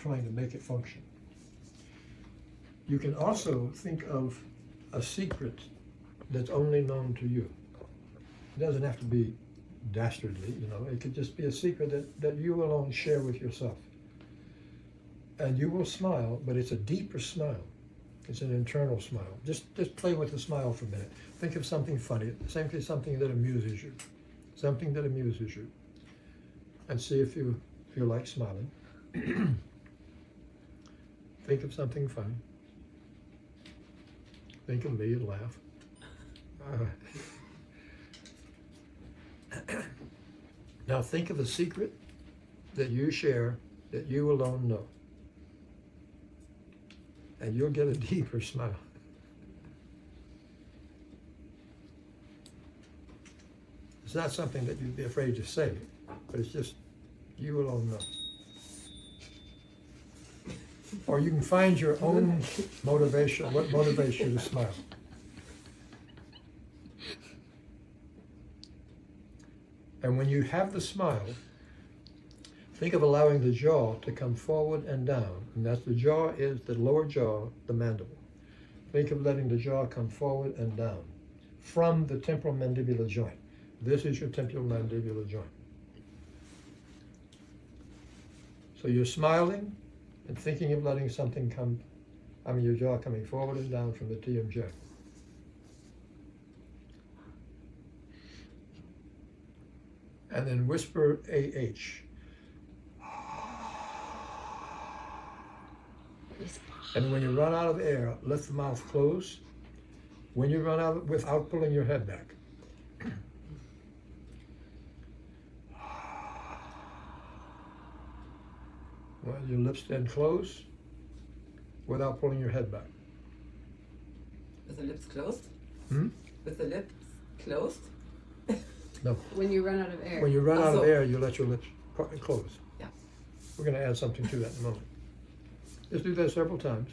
trying to make it function. You can also think of a secret that's only known to you. It doesn't have to be dastardly, you know, it could just be a secret that you alone share with yourself. And you will smile, but it's a deeper smile. It's an internal smile. Just play with the smile for a minute. Think of something funny, simply something that amuses you. Something that amuses you. And see if you feel like smiling. Think of something funny. Think of me and laugh. Now think of a secret that you share, that you alone know. And you'll get a deeper smile. It's not something that you'd be afraid to say, but it's just you alone know. Or you can find your own motivation, what motivates you to smile. And when you have the smile, think of allowing the jaw to come forward and down. And that's the jaw is the lower jaw, the mandible. Think of letting the jaw come forward and down from the temporomandibular joint. This is your temporomandibular joint. So you're smiling and thinking of letting something come, your jaw coming forward and down from the TMJ. And then whisper AH. And when you run out of air, let the mouth close. When you run out, without pulling your head back. Well, your lips then close without pulling your head back. With the lips closed? Hmm? With the lips closed? No. When you run out of air. When you run out of air, you let your lips close. Yeah. We're going to add something to that in a moment. Just do that several times.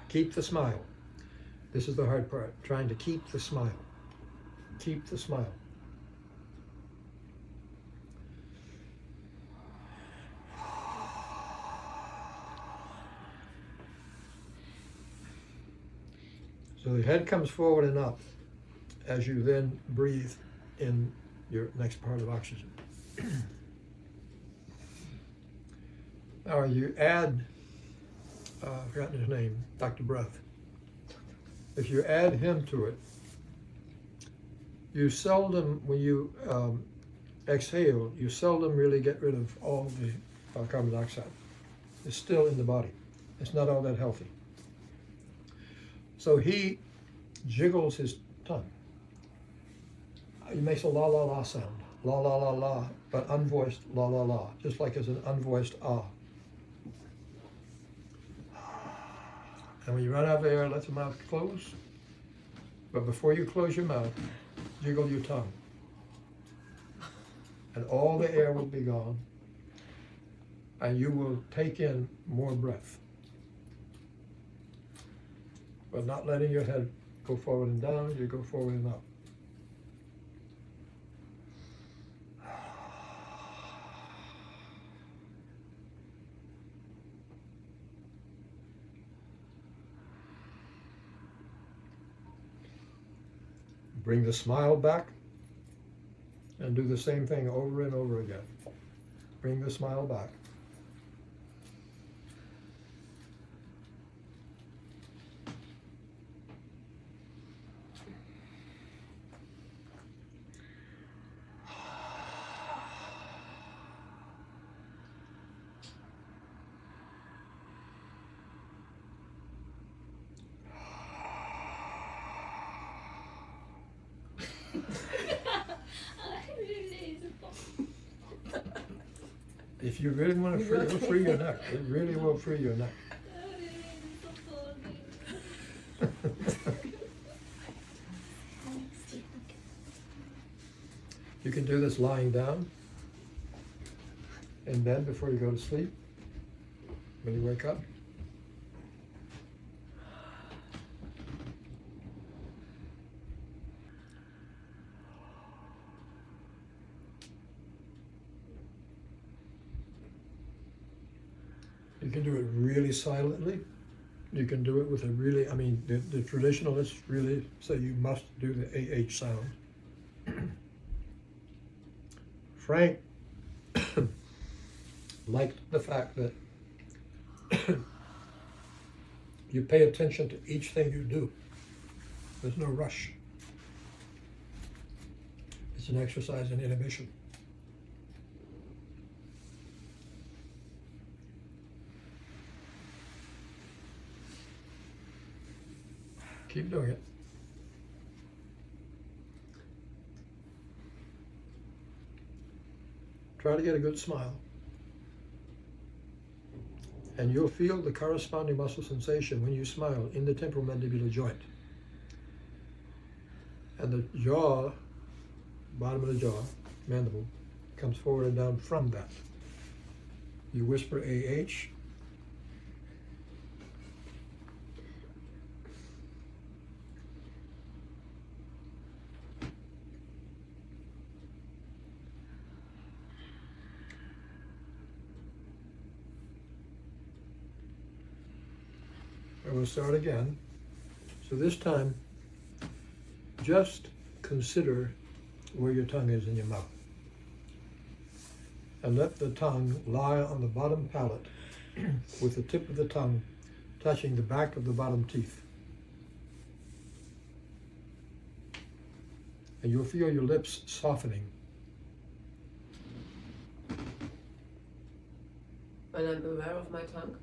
Keep the smile. This is the hard part, trying to keep the smile. Keep the smile. So the head comes forward and up as you then breathe in your next part of oxygen. Now you add, I've forgotten his name, Dr. Breath. If you add him to it, you seldom, when you exhale, you seldom really get rid of all the carbon dioxide. It's still in the body. It's not all that healthy. So he jiggles his tongue. He makes a la la la sound, la la la la, but unvoiced la la la, just like it's an unvoiced ah. And when you run out of air, let the mouth close. But before you close your mouth, jiggle your tongue. And all the air will be gone. And you will take in more breath. But not letting your head go forward and down, you go forward and up. Bring the smile back and do the same thing over and over again. Bring the smile back. If you really want to free, it'll free your neck. It really will free your neck. You can do this lying down in bed before you go to sleep. When you wake up. You can do it really silently. You can do it with a really, I mean, the traditionalists really say you must do the AH sound. Frank liked the fact that you pay attention to each thing you do. There's no rush. It's an exercise in inhibition. Keep doing it. Try to get a good smile. And you'll feel the corresponding muscle sensation when you smile in the temporomandibular joint. And the jaw, bottom of the jaw, mandible, comes forward and down from that. You whisper AH. And we'll start again. So this time, just consider where your tongue is in your mouth. And let the tongue lie on the bottom palate with the tip of the tongue touching the back of the bottom teeth. And you'll feel your lips softening. When I'm aware of my tongue?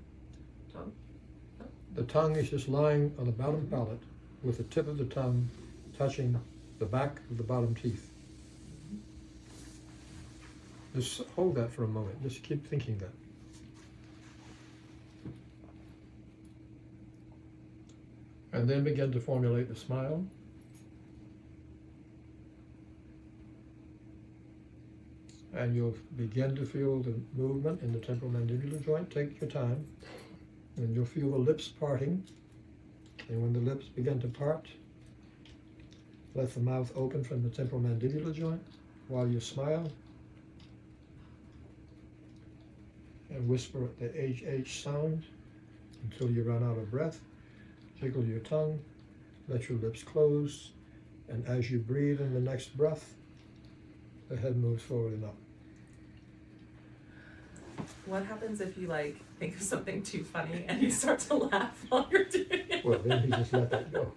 The tongue is just lying on the bottom palate with the tip of the tongue touching the back of the bottom teeth. Just hold that for a moment. Just keep thinking that. And then begin to formulate the smile. And you'll begin to feel the movement in the temporomandibular joint. Take your time. And you'll feel the lips parting. And when the lips begin to part, let the mouth open from the temporomandibular joint while you smile. And whisper the HH sound until you run out of breath. Jiggle your tongue, let your lips close, and as you breathe in the next breath, the head moves forward and up. What happens if you think of something too funny and you start to laugh while you're doing it? Well, then you just let that go.